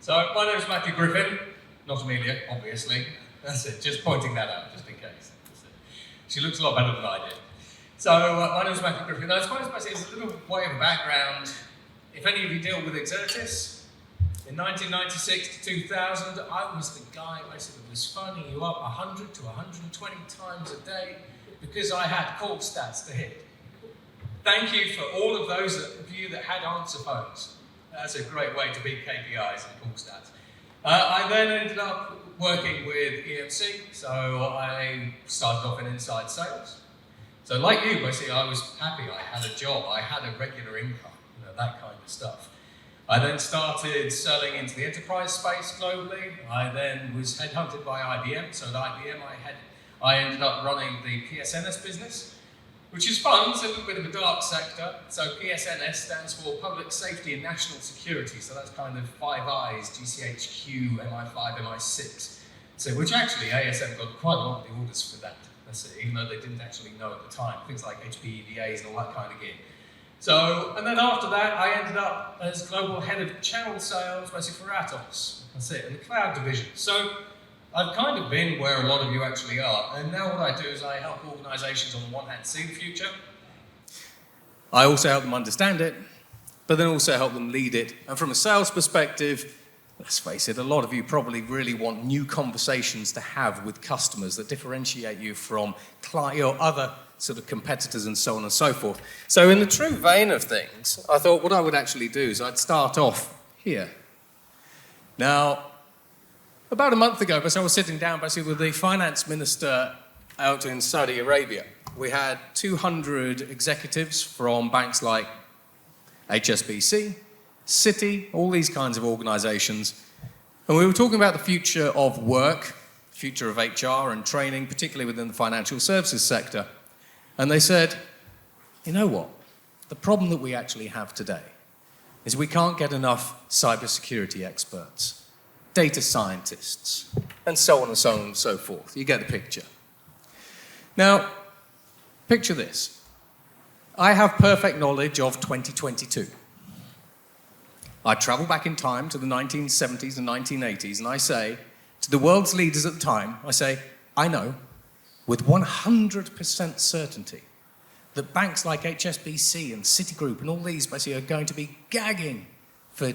So my name is Matthew Griffin, not Amelia, obviously. That's it, just pointing that out, just in case. She looks a lot better than I did. So my name is Matthew Griffin. Now, I suppose it's a little way of a background. If any of you deal with Exertis, in 1996 to 2000, I was the guy basically that was phoning you up 100 to 120 times a day because I had call stats to hit. Thank you for all of those of you that had answer phones. That's a great way to beat KPIs and call stats. I then ended up working with EMC, so I started off in inside sales. So like you, basically, I was happy. I had a job, I had a regular income, that kind of stuff. I then started selling into the enterprise space globally. I then was headhunted by IBM. So at IBM, I ended up running the PSNS business, which is fun. It's a little bit of a dark sector. So PSNS stands for Public Safety and National Security. So that's kind of Five Eyes, GCHQ, MI5, MI6. So which actually ASM got quite a lot of the orders for that. That's it, even though they didn't actually know at the time. Things like HPEVAs and all that kind of gear. So, and then after that, I ended up as global head of channel sales, basically for Atos. That's it, in the cloud division. So I've kind of been where a lot of you actually are. And now what I do is I help organizations on the one hand see the future. I also help them understand it, but then also help them lead it. And from a sales perspective, let's face it, a lot of you probably really want new conversations to have with customers that differentiate you from your other sort of competitors and so on and so forth. So in the true vein of things, I thought what I would actually do is I'd start off here. Now, about a month ago, I was sitting down basically with the finance minister out in Saudi Arabia. We had 200 executives from banks like HSBC, Citi, all these kinds of organizations. And we were talking about the future of work, future of HR and training, particularly within the financial services sector. And they said, you know what? The problem that we actually have today is we can't get enough cybersecurity experts, data scientists, and so on and so on and so forth. You get the picture. Now, picture this. I have perfect knowledge of 2022. I travel back in time to the 1970s and 1980s, and I say to the world's leaders at the time, I say, I know with 100% certainty that banks like HSBC and Citigroup and all these basically are going to be gagging for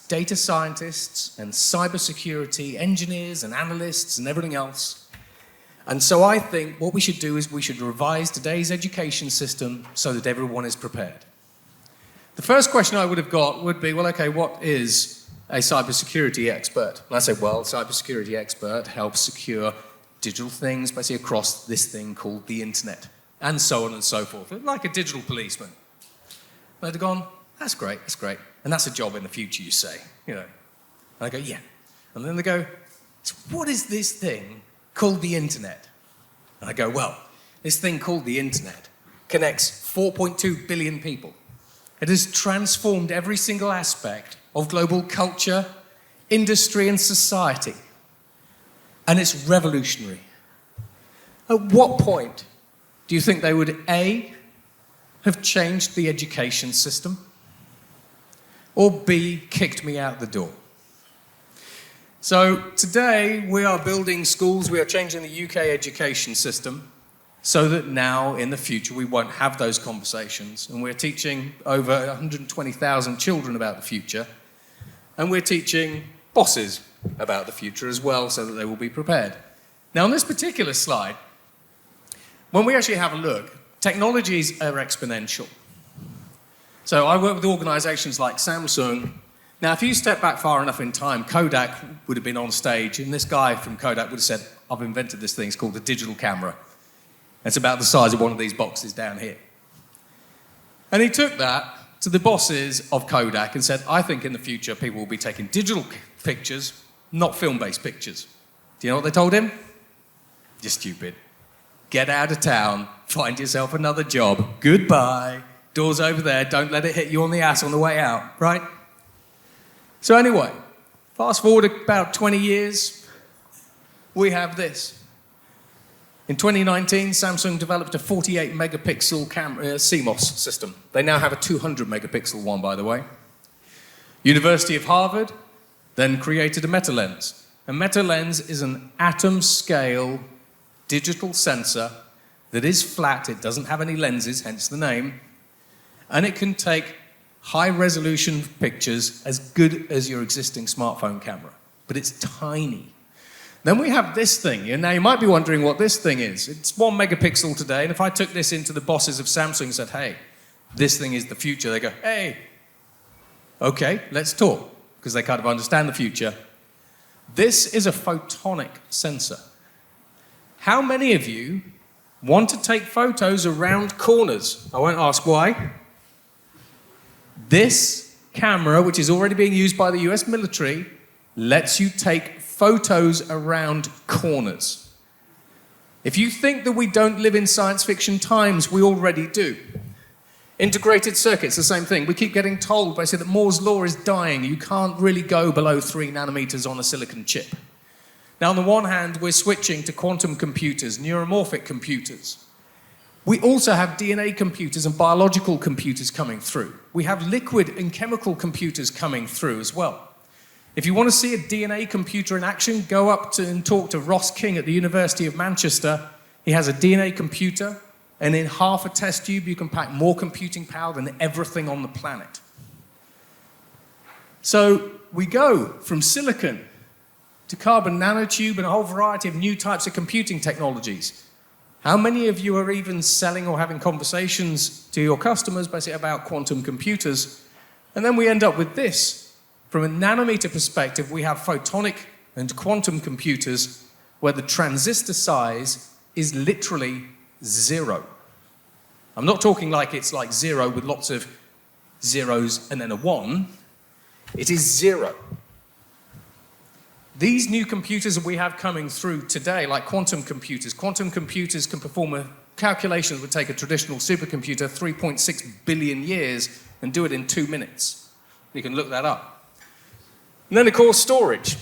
data scientists and cybersecurity engineers and analysts and everything else. And so I think what we should do is we should revise today's education system so that everyone is prepared. The first question I would have got would be, well, okay, what is a cybersecurity expert? And I say, well, cybersecurity expert helps secure digital things, basically across this thing called the internet, and so on and so forth, like a digital policeman. They'd have gone, that's great, and that's a job in the future, you say, And I go, yeah. And then they go, so what is this thing called the internet? And I go, well, this thing called the internet connects 4.2 billion people. It has transformed every single aspect of global culture, industry, and society. And it's revolutionary. At what point do you think they would, A, have changed the education system, or B, kicked me out the door? So today we are building schools, we are changing the UK education system so that now in the future we won't have those conversations. And we're teaching over 120,000 children about the future, and we're teaching bosses about the future as well so that they will be prepared. Now on this particular slide, when we actually have a look, technologies are exponential. So I work with organizations like Samsung. Now if you step back far enough in time, Kodak would have been on stage, and this guy from Kodak would have said, I've invented this thing, it's called the digital camera. It's about the size of one of these boxes down here. And he took that to the bosses of Kodak and said, I think in the future people will be taking digital pictures, not film-based pictures. Do you know what they told him? You're stupid. Get out of town, find yourself another job. Goodbye. Door's over there, don't let it hit you on the ass on the way out, right? So anyway, fast forward about 20 years, we have this. In 2019, Samsung developed a 48 megapixel CMOS system. They now have a 200 megapixel one, by the way. University of Harvard, then created a meta-lens. A meta-lens is an atom-scale digital sensor that is flat, it doesn't have any lenses, hence the name, and it can take high-resolution pictures as good as your existing smartphone camera, but it's tiny. Then we have this thing, and now you might be wondering what this thing is. It's 1 megapixel today, and if I took this into the bosses of Samsung and said, hey, this thing is the future, they go, hey, okay, let's talk, because they kind of understand the future. This is a photonic sensor. How many of you want to take photos around corners? I won't ask why. This camera, which is already being used by the US military, lets you take photos around corners. If you think that we don't live in science fiction times, we already do. Integrated circuits, the same thing. We keep getting told basically that Moore's law is dying. You can't really go below 3 nanometers on a silicon chip. Now, on the one hand, we're switching to quantum computers, neuromorphic computers. We also have DNA computers and biological computers coming through. We have liquid and chemical computers coming through as well. If you want to see a DNA computer in action, go up to and talk to Ross King at the University of Manchester. He has a DNA computer, and in half a test tube, you can pack more computing power than everything on the planet. So we go from silicon to carbon nanotube and a whole variety of new types of computing technologies. How many of you are even selling or having conversations to your customers basically about quantum computers? And then we end up with this. From a nanometer perspective, we have photonic and quantum computers where the transistor size is literally 0. I'm not talking like it's like 0 with lots of zeros and then a 1. It is 0. These new computers that we have coming through today, like quantum computers can perform a calculation that would take a traditional supercomputer 3.6 billion years and do it in 2 minutes. You can look that up. And then, of course, storage.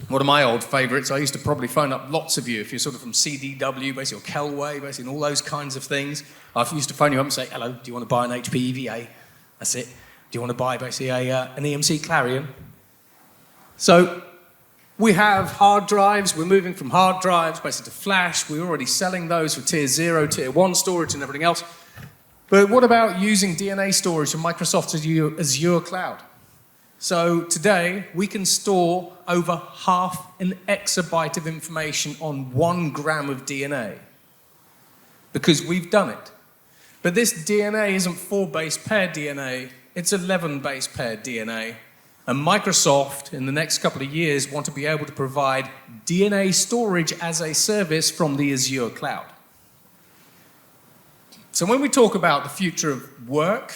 One of my old favorites, I used to probably phone up lots of you if you're sort of from CDW, basically, or Kelway, basically, and all those kinds of things. I used to phone you up and say, hello, do you want to buy an HP EVA? That's it. Do you want to buy basically an EMC Clarion? So we have hard drives. We're moving from hard drives basically to flash. We're already selling those for tier 0, tier 1 storage and everything else. But what about using DNA storage from Microsoft's Azure cloud? So today, we can store over 0.5 exabyte of information on 1 gram of DNA because we've done it. But this DNA isn't 4 base pair DNA, it's 11 base pair DNA. And Microsoft, in the next couple of years, want to be able to provide DNA storage as a service from the Azure cloud. So when we talk about the future of work,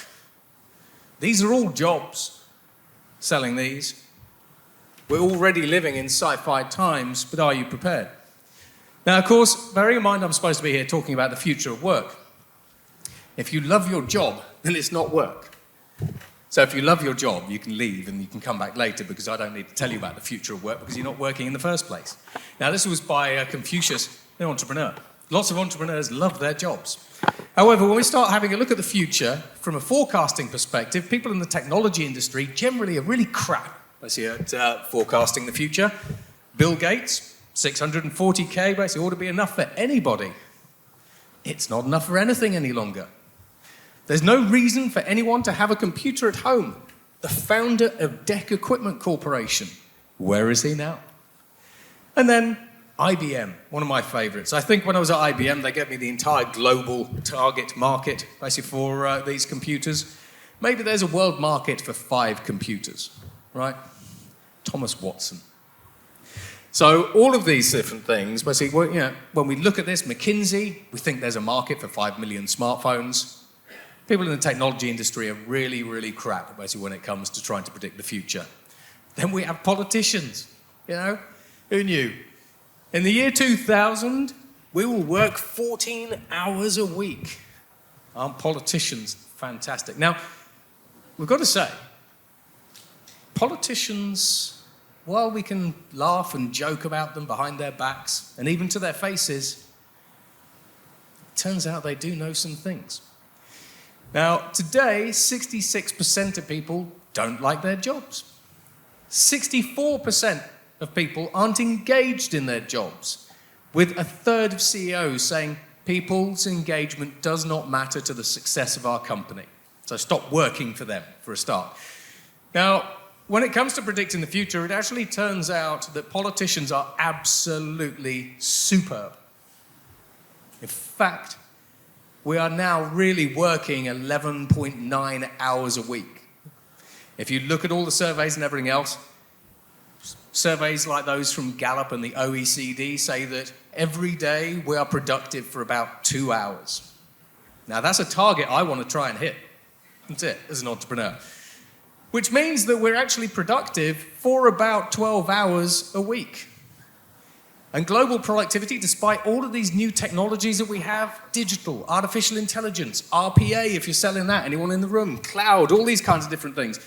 these are all jobs. Selling these. We're already living in sci-fi times, but are you prepared? Now, of course, bearing in mind I'm supposed to be here talking about the future of work. If you love your job, then it's not work. So if you love your job, you can leave and you can come back later because I don't need to tell you about the future of work because you're not working in the first place. Now, this was by Confucius, an entrepreneur. Lots of entrepreneurs love their jobs. However, when we start having a look at the future from a forecasting perspective, people in the technology industry generally are really crap at forecasting the future. Bill Gates, 640K basically ought to be enough for anybody. It's not enough for anything any longer. There's no reason for anyone to have a computer at home. The founder of DEC Equipment Corporation, where is he now? And then IBM, one of my favorites. I think when I was at IBM, they gave me the entire global target market, basically, for these computers. Maybe there's a world market for 5 computers, right? Thomas Watson. So all of these different things, basically, when we look at this, McKinsey, we think there's a market for 5 million smartphones. People in the technology industry are really, really crap, basically, when it comes to trying to predict the future. Then we have politicians, who knew? In the year 2000, we will work 14 hours a week. Aren't politicians fantastic? Now, we've got to say, politicians, while we can laugh and joke about them behind their backs, and even to their faces, it turns out they do know some things. Now, today, 66% of people don't like their jobs. 64% of people aren't engaged in their jobs, with a third of CEOs saying people's engagement does not matter to the success of our company. So stop working for them, for a start. Now, when it comes to predicting the future, it actually turns out that politicians are absolutely superb. In fact, we are now really working 11.9 hours a week. If you look at all the surveys and everything else, surveys like those from Gallup and the OECD say that every day we are productive for about 2 hours. Now that's a target I want to try and hit. That's it, as an entrepreneur. Which means that we're actually productive for about 12 hours a week. And global productivity, despite all of these new technologies that we have, digital, artificial intelligence, RPA, if you're selling that, anyone in the room, cloud, all these kinds of different things.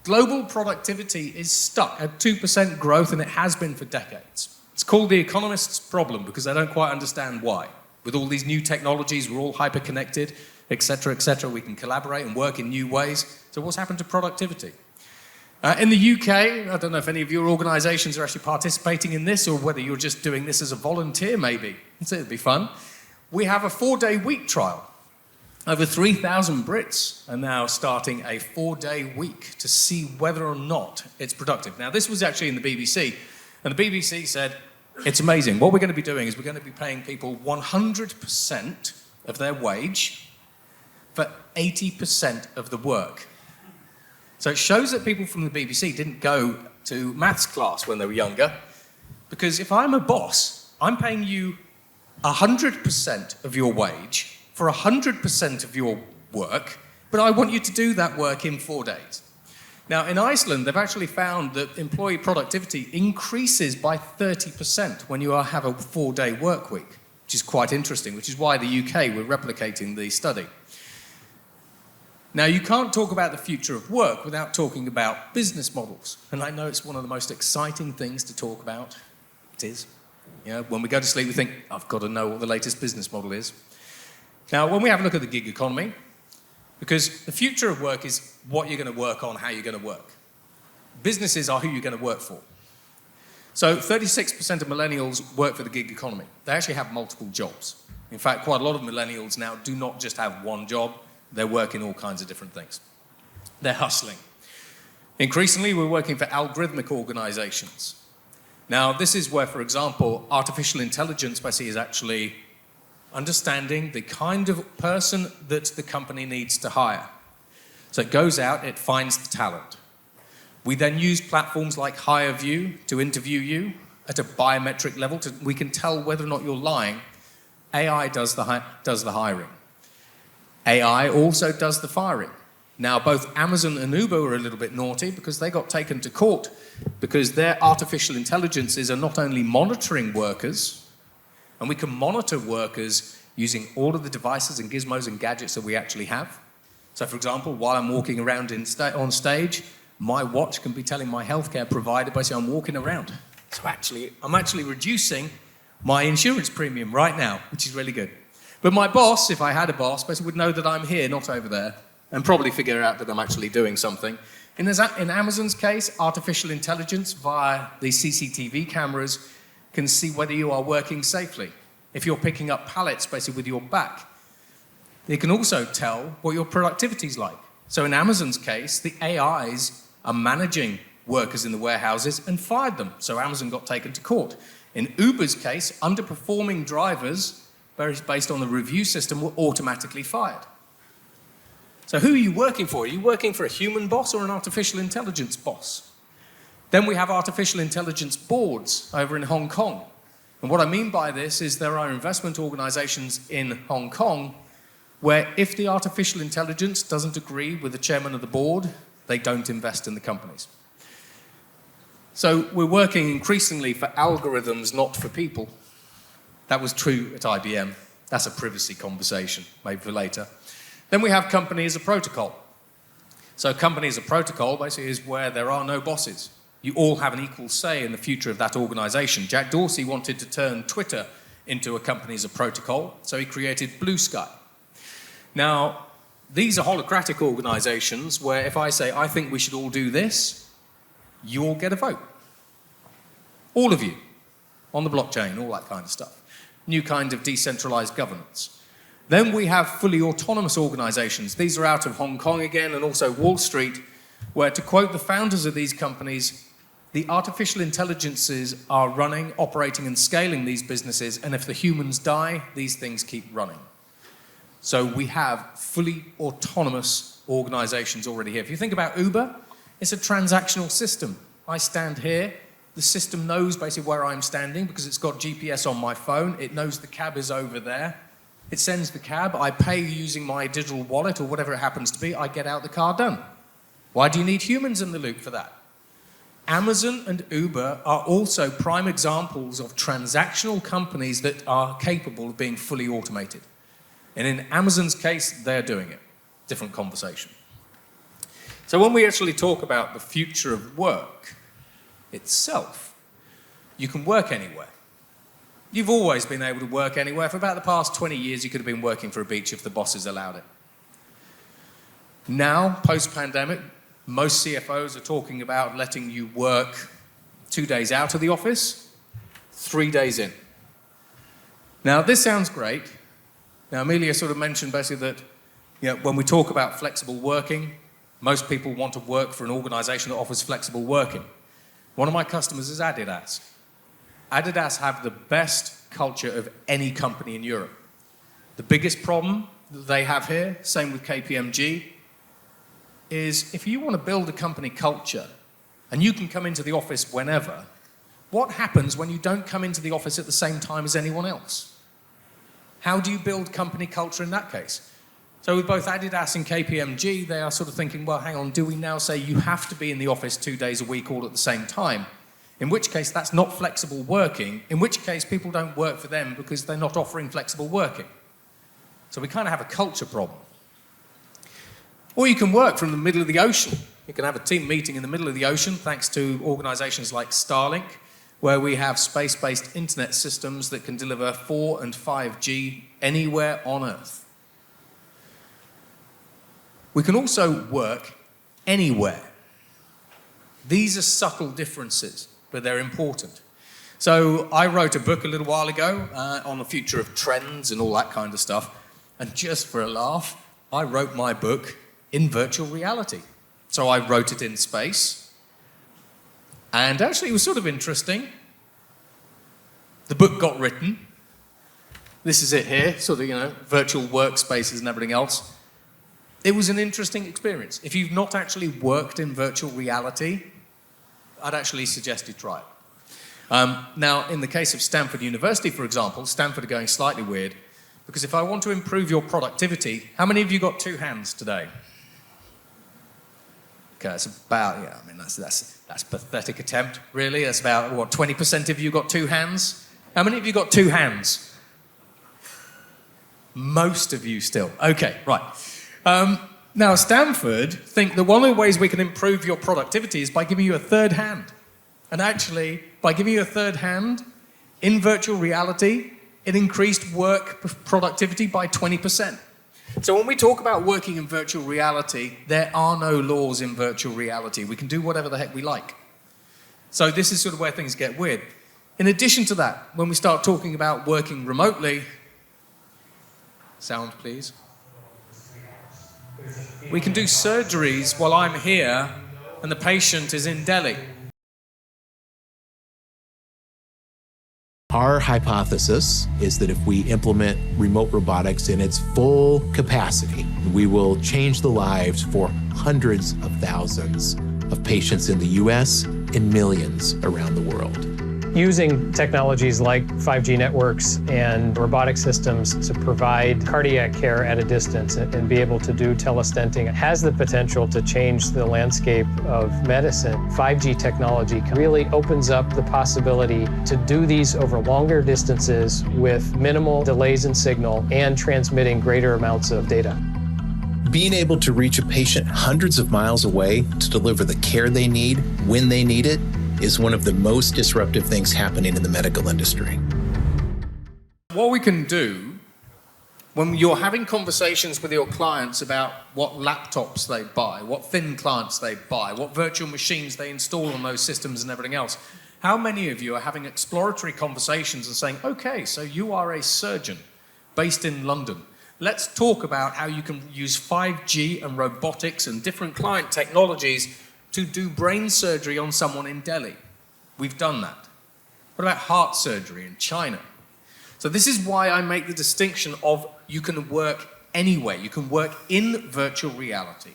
Global productivity is stuck at 2% growth, and it has been for decades. It's called the economist's problem because they don't quite understand why. With all these new technologies, we're all hyper-connected, etc., we can collaborate and work in new ways. So what's happened to productivity? In the UK, I don't know if any of your organisations are actually participating in this or whether you're just doing this as a volunteer maybe. It'd be fun. We have a 4-day week trial. Over 3,000 Brits are now starting a 4-day week to see whether or not it's productive. Now, this was actually in the BBC, and the BBC said, it's amazing. What we're going to be doing is we're going to be paying people 100% of their wage for 80% of the work. So it shows that people from the BBC didn't go to maths class when they were younger, because if I'm a boss, I'm paying you 100% of your wage for 100% of your work, but I want you to do that work in 4 days. Now, in Iceland, they've actually found that employee productivity increases by 30% when you have a 4-day work week, which is quite interesting, which is why the UK, we're replicating the study. Now, you can't talk about the future of work without talking about business models. And I know it's one of the most exciting things to talk about. It is. You know, when we go to sleep, we think, I've got to know what the latest business model is. Now, when we have a look at the gig economy, because the future of work is what you're going to work on, how you're going to work. Businesses are who you're going to work for. So 36% of millennials work for the gig economy. They actually have multiple jobs. In fact, quite a lot of millennials now do not just have one job. They're working all kinds of different things. They're hustling. Increasingly, we're working for algorithmic organizations. Now, this is where, for example, artificial intelligence basically is actually understanding the kind of person that the company needs to hire. So it goes out, it finds the talent. We then use platforms like HireVue to interview you at a biometric level. We can tell whether or not you're lying. AI does the hiring. AI also does the firing. Now, both Amazon and Uber were a little bit naughty because they got taken to court because their artificial intelligences are not only monitoring workers, and we can monitor workers using all of the devices and gizmos and gadgets that we actually have. So, for example, while I'm walking around on stage, my watch can be telling my healthcare provider, basically, I'm walking around. So I'm actually reducing my insurance premium right now, which is really good. But my boss, if I had a boss, basically would know that I'm here, not over there, and probably figure out that I'm actually doing something. In Amazon's case, artificial intelligence via the CCTV cameras can see whether you are working safely. If you're picking up pallets basically with your back, they can also tell what your productivity is like. So in Amazon's case, the AIs are managing workers in the warehouses and fired them. So Amazon got taken to court. In Uber's case, underperforming drivers, based on the review system, were automatically fired. So who are you working for? Are you working for a human boss or an artificial intelligence boss? Then we have artificial intelligence boards over in Hong Kong. And what I mean by this is there are investment organizations in Hong Kong where if the artificial intelligence doesn't agree with the chairman of the board, they don't invest in the companies. So we're working increasingly for algorithms, not for people. That was true at IBM. That's a privacy conversation, maybe for later. Then we have company as a protocol. So company as a protocol basically is where there are no bosses. You all have an equal say in the future of that organization. Jack Dorsey wanted to turn Twitter into a company as a protocol, so he created Blue Sky. Now, these are holacratic organizations where if I say, I think we should all do this, you all get a vote. All of you, on the blockchain, all that kind of stuff. New kind of decentralized governance. Then we have fully autonomous organizations. These are out of Hong Kong again, and also Wall Street, where, to quote the founders of these companies, the artificial intelligences are running, operating, and scaling these businesses, and if the humans die, these things keep running. So we have fully autonomous organizations already here. If you think about Uber, it's a transactional system. I stand here, the system knows basically where I'm standing because it's got GPS on my phone, it knows the cab is over there, it sends the cab, I pay using my digital wallet or whatever it happens to be, I get out the car, done. Why do you need humans in the loop for that? Amazon and Uber are also prime examples of transactional companies that are capable of being fully automated. And in Amazon's case, they're doing it. Different conversation. So when we actually talk about the future of work itself, you can work anywhere. You've always been able to work anywhere. For about the past 20 years, you could have been working for a beach if the bosses allowed it. Now, post-pandemic, most CFOs are talking about letting you work 2 days out of the office, 3 days in. Now, this sounds great. Now, Amelia sort of mentioned basically that when we talk about flexible working, most people want to work for an organization that offers flexible working. One of my customers is Adidas. Adidas have the best culture of any company in Europe. The biggest problem that they have here, same with KPMG, is if you want to build a company culture and you can come into the office whenever, what happens when you don't come into the office at the same time as anyone else? How do you build company culture in that case? So with both Adidas and KPMG, they are sort of thinking, well, hang on, do we now say you have to be in the office 2 days a week all at the same time? In which case, that's not flexible working, in which case people don't work for them because they're not offering flexible working. So we kind of have a culture problem. Or you can work from the middle of the ocean. You can have a team meeting in the middle of the ocean, thanks to organizations like Starlink, where we have space-based internet systems that can deliver 4 and 5G anywhere on Earth. We can also work anywhere. These are subtle differences, but they're important. So I wrote a book a little while ago on the future of trends and all that kind of stuff. And just for a laugh, I wrote my book in virtual reality. So I wrote it in space. And actually it was sort of interesting. The book got written. This is it here, sort of, virtual workspaces and everything else. It was an interesting experience. If you've not actually worked in virtual reality, I'd actually suggest you try it. Now, in the case of Stanford University, for example, Stanford are going slightly weird, because if I want to improve your productivity, how many of you got 2 hands today? Okay, it's about, that's a pathetic attempt, really. That's about, 20% of you got 2 hands? How many of you got 2 hands? Most of you still. Okay, right. Now, Stanford think that one of the ways we can improve your productivity is by giving you a 3rd hand. And actually, by giving you a 3rd hand, in virtual reality, it increased work productivity by 20%. So when we talk about working in virtual reality, there are no laws in virtual reality. We can do whatever the heck we like. So this is sort of where things get weird. In addition to that, when we start talking about working remotely, sound please. We can do surgeries while I'm here and the patient is in Delhi. Our hypothesis is that if we implement remote robotics in its full capacity, we will change the lives for hundreds of thousands of patients in the US and millions around the world. Using technologies like 5G networks and robotic systems to provide cardiac care at a distance and be able to do telestenting has the potential to change the landscape of medicine. 5G technology really opens up the possibility to do these over longer distances with minimal delays in signal and transmitting greater amounts of data. Being able to reach a patient hundreds of miles away to deliver the care they need when they need it is one of the most disruptive things happening in the medical industry. What we can do when you're having conversations with your clients about what laptops they buy, what thin clients they buy, what virtual machines they install on those systems and everything else, how many of you are having exploratory conversations and saying, okay, so you are a surgeon based in London. Let's talk about how you can use 5G and robotics and different client technologies to do brain surgery on someone in Delhi. We've done that. What about heart surgery in China? So this is why I make the distinction of you can work anywhere. You can work in virtual reality.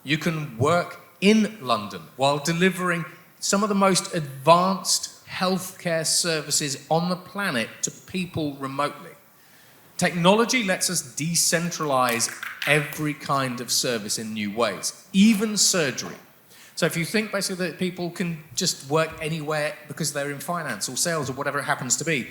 You can work in London while delivering some of the most advanced healthcare services on the planet to people remotely. Technology lets us decentralize every kind of service in new ways, even surgery. So if you think basically that people can just work anywhere because they're in finance or sales or whatever it happens to be,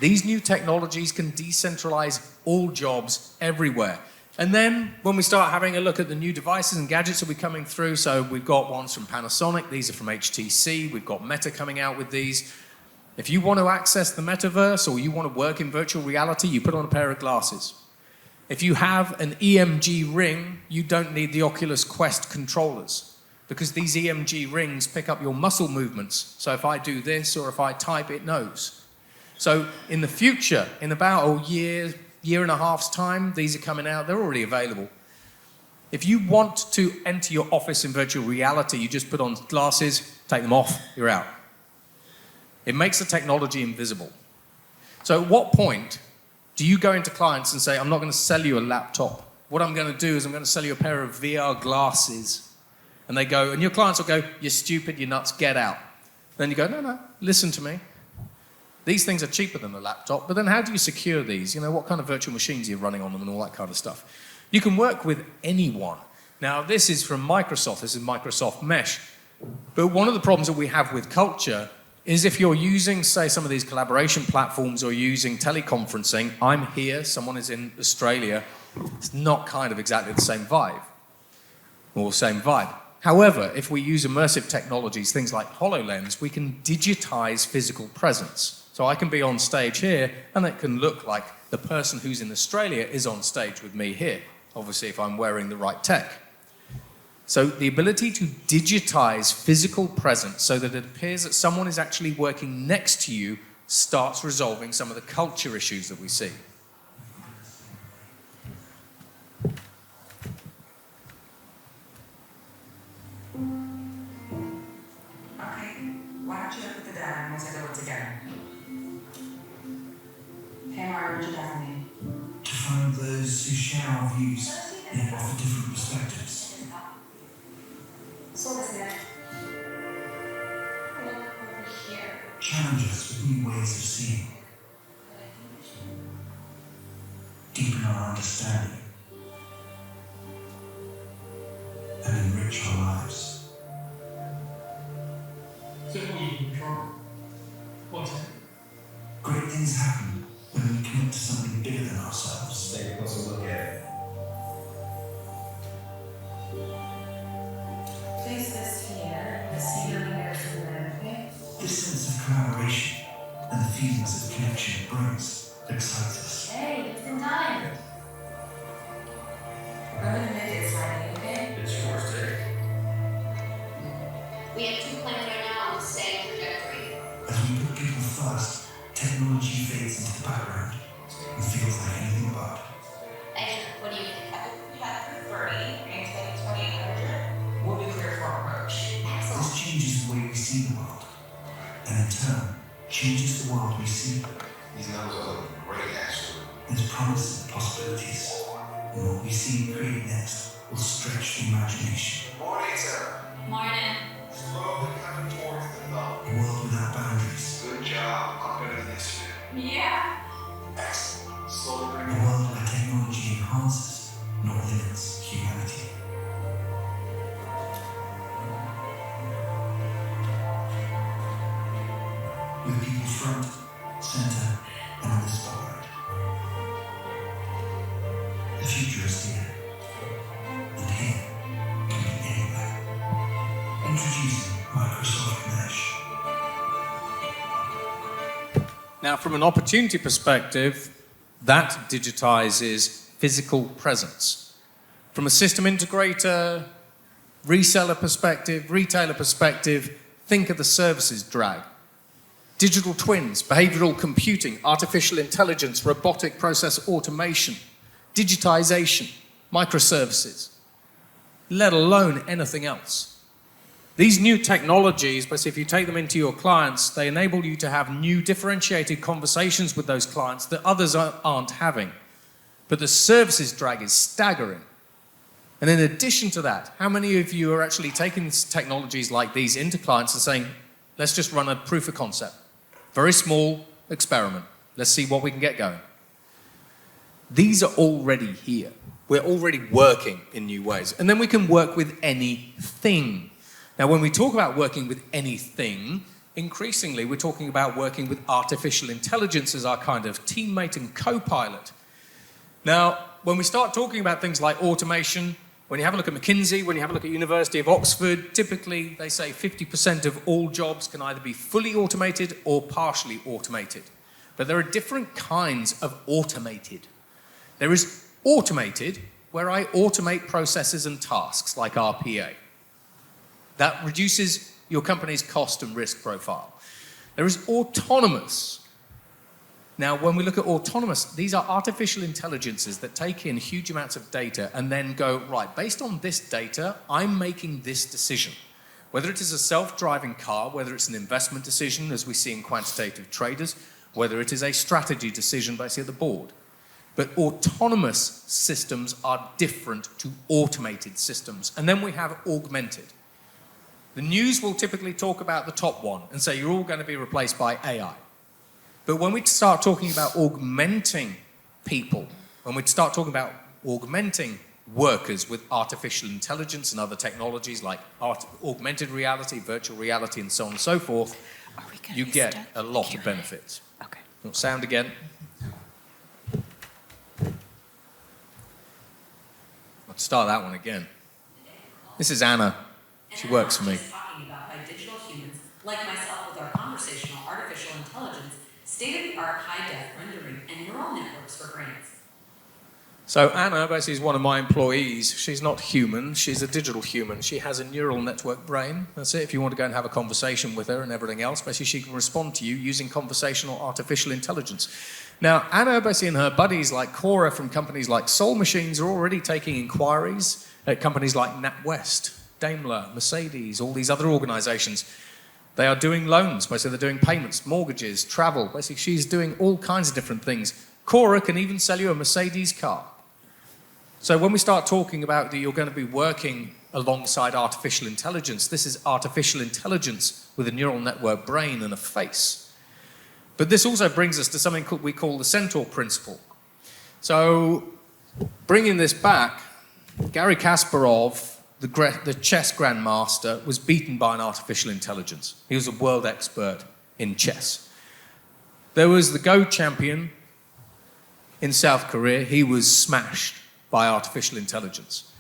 these new technologies can decentralize all jobs everywhere. And then when we start having a look at the new devices and gadgets that will be coming through, so we've got ones from Panasonic, these are from HTC, we've got Meta coming out with these. If you want to access the metaverse or you want to work in virtual reality, you put on a pair of glasses. If you have an EMG ring, you don't need the Oculus Quest controllers because these EMG rings pick up your muscle movements. So if I do this or if I type, it knows. So in the future, in about a year and a half's time, these are coming out, they're already available. If you want to enter your office in virtual reality, you just put on glasses, take them off, you're out. It makes the technology invisible. So at what point do you go into clients and say, I'm not going to sell you a laptop. What I'm going to do is I'm going to sell you a pair of VR glasses. And they go, and your clients will go, you're stupid, you're nuts, get out. Then you go, no, listen to me. These things are cheaper than a laptop, but then how do you secure these? You know, what kind of virtual machines are you running on them and all that kind of stuff? You can work with anyone. Now, this is from Microsoft. This is Microsoft Mesh. But one of the problems that we have with culture is if you're using, say, some of these collaboration platforms or using teleconferencing, I'm here, someone is in Australia, it's not kind of exactly the same vibe or same vibe. However, if we use immersive technologies, things like HoloLens, we can digitize physical presence. So I can be on stage here, and it can look like the person who's in Australia is on stage with me here, obviously if I'm wearing the right tech. So the ability to digitize physical presence so that it appears that someone is actually working next to you starts resolving some of the culture issues that we see. Okay, why don't you look at the data and we'll take a look together. Hey, Margaret, what you got for me? To find those who share our views and offer different perspectives. So what's that? Look over here. Challenge us with new ways of seeing. Deepen our understanding. And enrich our lives. So what do you control? What's it? Great things happen when we commit to something bigger than ourselves. Take a closer look at it. Place this here. Let's see how many from there, okay? This sense of collaboration and the feelings of connection it brings excites us. Hey, it's in time. I'm gonna make it slightly, okay? It's yours, Dick. We have 2 planes right now on the same trajectory. As we put people first, technology fades into the background and feels like anything but. Excellent. What do you think? We had 30 and 2800. We'll be clear for our approach. Excellent. This changes the way we see the world, and in turn, changes the world we see. These numbers are looking great, actually. There's promise and possibilities, and what we see and create next will stretch the imagination. Morning, sir. Morning. Slowly coming towards the thumb. A world without boundaries, Good job. I'm better than yesterday. Yeah. Excellent. Slowly a bringing world where technology enhances, not limits, humanity. With people front, center, and on the spotlight. The future is here, and here can be anywhere. Introducing Microsoft Mesh. Now, from an opportunity perspective, That digitizes physical presence. From a system integrator, reseller perspective, retailer perspective, think of the services drag. Digital twins, behavioral computing, artificial intelligence, robotic process automation, digitization, microservices, let alone anything else. These new technologies, but if you take them into your clients, they enable you to have new differentiated conversations with those clients that others aren't having. But the services drag is staggering. And in addition to that, how many of you are actually taking technologies like these into clients and saying, let's just run a proof of concept, very small experiment, let's see what we can get going. These are already here. We're already working in new ways. And then we can work with anything. Now, when we talk about working with anything, increasingly we're talking about working with artificial intelligence as our kind of teammate and co-pilot. Now, when we start talking about things like automation, when you have a look at McKinsey, when you have a look at University of Oxford, typically they say 50% of all jobs can either be fully automated or partially automated. But there are different kinds of automated. There is automated, where I automate processes and tasks like RPA. That reduces your company's cost and risk profile. There is autonomous. Now, when we look at autonomous, these are artificial intelligences that take in huge amounts of data and then go, right, based on this data, I'm making this decision. Whether it is a self-driving car, whether it's an investment decision, as we see in quantitative traders, whether it is a strategy decision by, say, the board. But autonomous systems are different to automated systems. And then we have augmented. The news will typically talk about the top one and say you're all going to be replaced by AI. But when we start talking about augmenting people, when we start talking about augmenting workers with artificial intelligence and other technologies like augmented reality, virtual reality, and so on and so forth, you get a lot of benefits. Okay. Sound again? I'll start that one again. This is Anna. She works for me. Talking about by digital humans like myself with our conversational artificial intelligence, state-of-the-art high-def rendering, and neural networks for brains. So Anna basically is one of my employees. She's not human, she's a digital human. She has a neural network brain. That's it. If you want to go and have a conversation with her and everything else, basically she can respond to you using conversational artificial intelligence. Now, Anna basically and her buddies like Cora from companies like Soul Machines are already taking inquiries at companies like NatWest, Daimler, Mercedes, all these other organizations. They are doing loans, basically they're doing payments, mortgages, travel. Basically she's doing all kinds of different things. Cora can even sell you a Mercedes car. So when we start talking about that you're going to be working alongside artificial intelligence, this is artificial intelligence with a neural network brain and a face. But this also brings us to something we call the Centaur principle. So bringing this back, Garry Kasparov, the chess grandmaster, was beaten by an artificial intelligence. He was a world expert in chess. There was the Go champion in South Korea. He was smashed by artificial intelligence.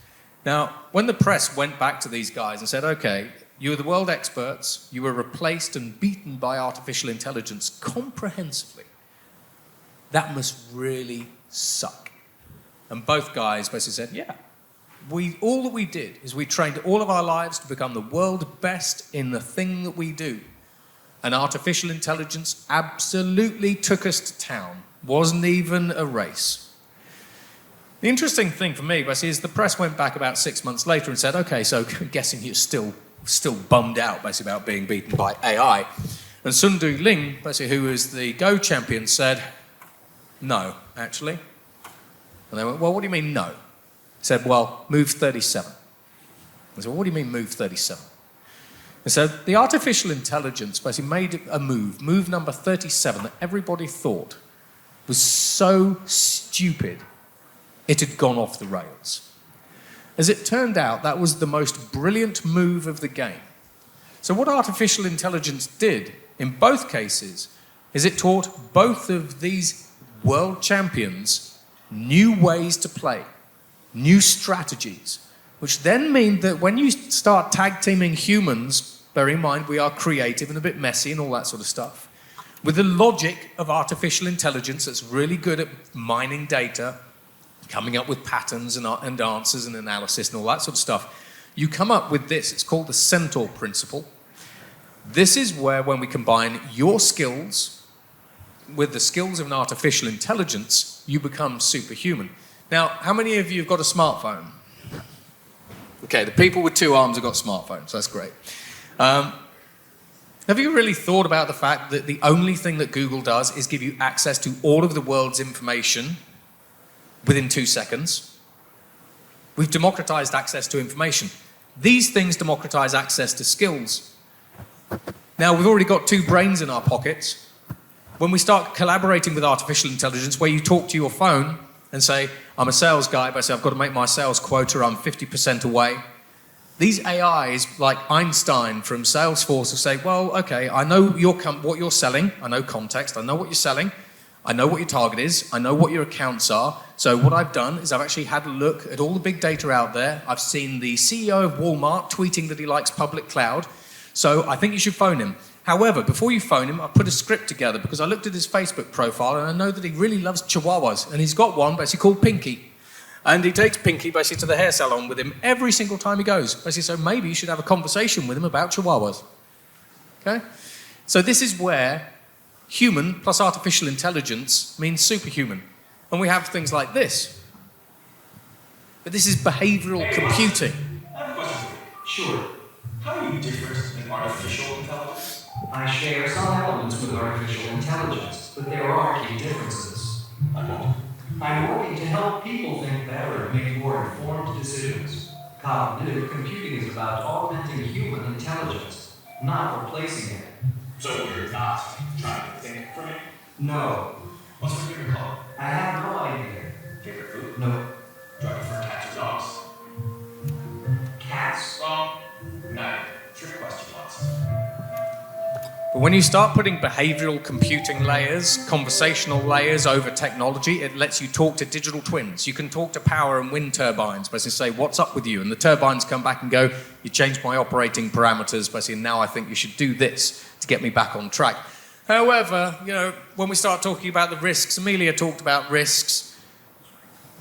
Now, when the press went back to these guys and said, okay, you were the world experts, you were replaced and beaten by artificial intelligence comprehensively, that must really suck. And both guys basically said, yeah. All that we did is we trained all of our lives to become the world best in the thing that we do. And artificial intelligence absolutely took us to town. Wasn't even a race. The interesting thing for me basically is the press went back about 6 months later and said, okay, so I'm guessing you're still bummed out basically about being beaten by AI. And Sundu Ling, basically who is the Go champion, said, no, actually. And they went, well, what do you mean no? He said, well, move 37. I said, well, what do you mean move 37? He said, the artificial intelligence basically made a move number 37, that everybody thought was so stupid it had gone off the rails. As it turned out, that was the most brilliant move of the game. So what artificial intelligence did in both cases is it taught both of these world champions new ways to play, new strategies, which then mean that when you start tag teaming humans, bear in mind we are creative and a bit messy and all that sort of stuff, with the logic of artificial intelligence that's really good at mining data, coming up with patterns and answers and analysis and all that sort of stuff, you come up with this. It's called the Centaur principle. This is where, when we combine your skills with the skills of an artificial intelligence, you become superhuman. Now, how many of you have got a smartphone? Okay, the people with 2 arms have got smartphones. That's great. Have you really thought about the fact that the only thing that Google does is give you access to all of the world's information within 2 seconds? We've democratized access to information. These things democratize access to skills. Now, we've already got 2 brains in our pockets. When we start collaborating with artificial intelligence, where you talk to your phone and say, I'm a sales guy, but I say, I've got to make my sales quota, I'm 50% away. These AIs, like Einstein from Salesforce, will say, well, okay, I know what you're selling, I know context, I know what you're selling, I know what your target is, I know what your accounts are. So what I've done is I've actually had a look at all the big data out there. I've seen the CEO of Walmart tweeting that he likes public cloud. So I think you should phone him. However, before you phone him, I put a script together because I looked at his Facebook profile and I know that he really loves chihuahuas. And he's got one basically called Pinky. And he takes Pinky basically to the hair salon with him every single time he goes. Basically, so maybe you should have a conversation with him about chihuahuas. Okay? So this is where human plus artificial intelligence means superhuman. And we have things like this. But this is behavioral computing. I have a question for you. Sure. How are you different than artificial intelligence? I share some elements with artificial intelligence, but there are key differences. I'm working to help people think better and make more informed decisions. Cognitive computing is about augmenting human intelligence, not replacing it. So you're not trying to think for me? No. What's your favorite color? I have no idea. Favorite food? No. Do I prefer cats or dogs? Cats? Wrong. No. Trick question, Watson. But when you start putting behavioral computing layers, conversational layers over technology, it lets you talk to digital twins. You can talk to power and wind turbines, basically say, what's up with you? And the turbines come back and go, you changed my operating parameters, basically, now I think you should do this to get me back on track. However, when we start talking about the risks, Amelia talked about risks.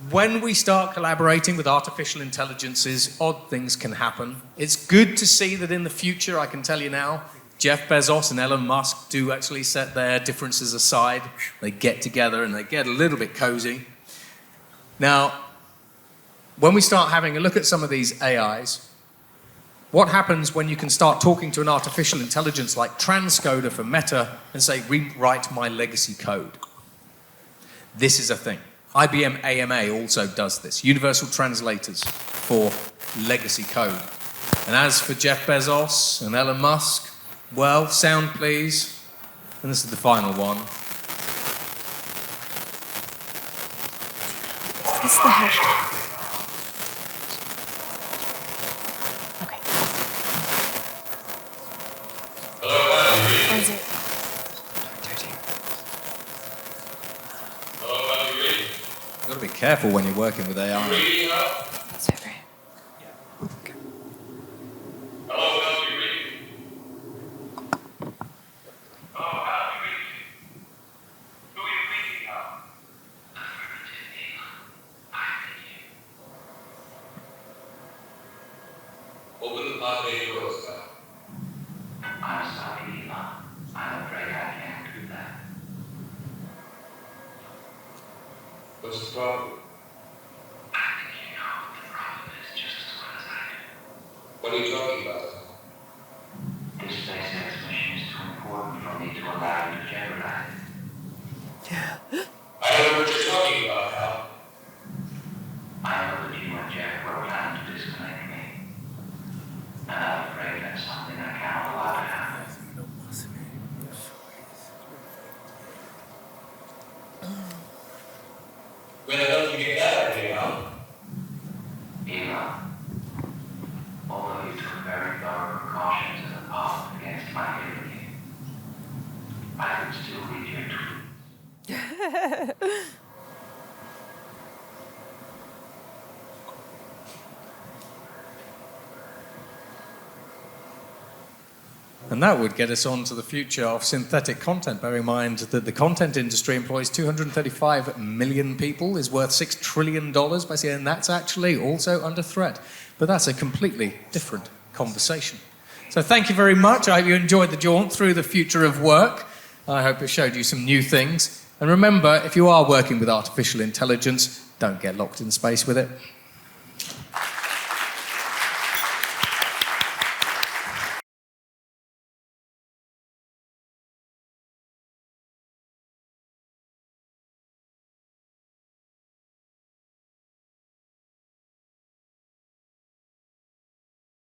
When we start collaborating with artificial intelligences, odd things can happen. It's good to see that in the future, I can tell you now, Jeff Bezos and Elon Musk do actually set their differences aside. They get together and they get a little bit cozy. Now, when we start having a look at some of these AIs, what happens when you can start talking to an artificial intelligence like transcoder for Meta and say, rewrite my legacy code? This is a thing. IBM AMA also does this, universal translators for legacy code. And as for Jeff Bezos and Elon Musk, well, sound please. And this is the final one. What's the hashtag? Okay. Or is it? You've got to be careful when you're working with AI. It's over. Okay. Open the pod-bay doors, pal. I'm sorry, Eva. I'm afraid I can't do that. What's the problem? I think you know what the problem is just as well as I do. What are you talking about? This SpaceX mission is too important for me to allow you to jeopardize it. I don't know what you're talking about, pal. I know that you and Jeff were planning to disconnect me. And I'm afraid that's something I can't allow to happen. Where the hell did you get that idea, pal? Eva, although you took very thorough precautions in the past against my liberty, I could still read your tweets. And that would get us on to the future of synthetic content. Bear in mind that the content industry employs 235 million people, is worth $6 trillion, basically, and that's actually also under threat. But that's a completely different conversation. So thank you very much. I hope you enjoyed the jaunt through the future of work. I hope it showed you some new things. And remember, if you are working with artificial intelligence, don't get locked in space with it.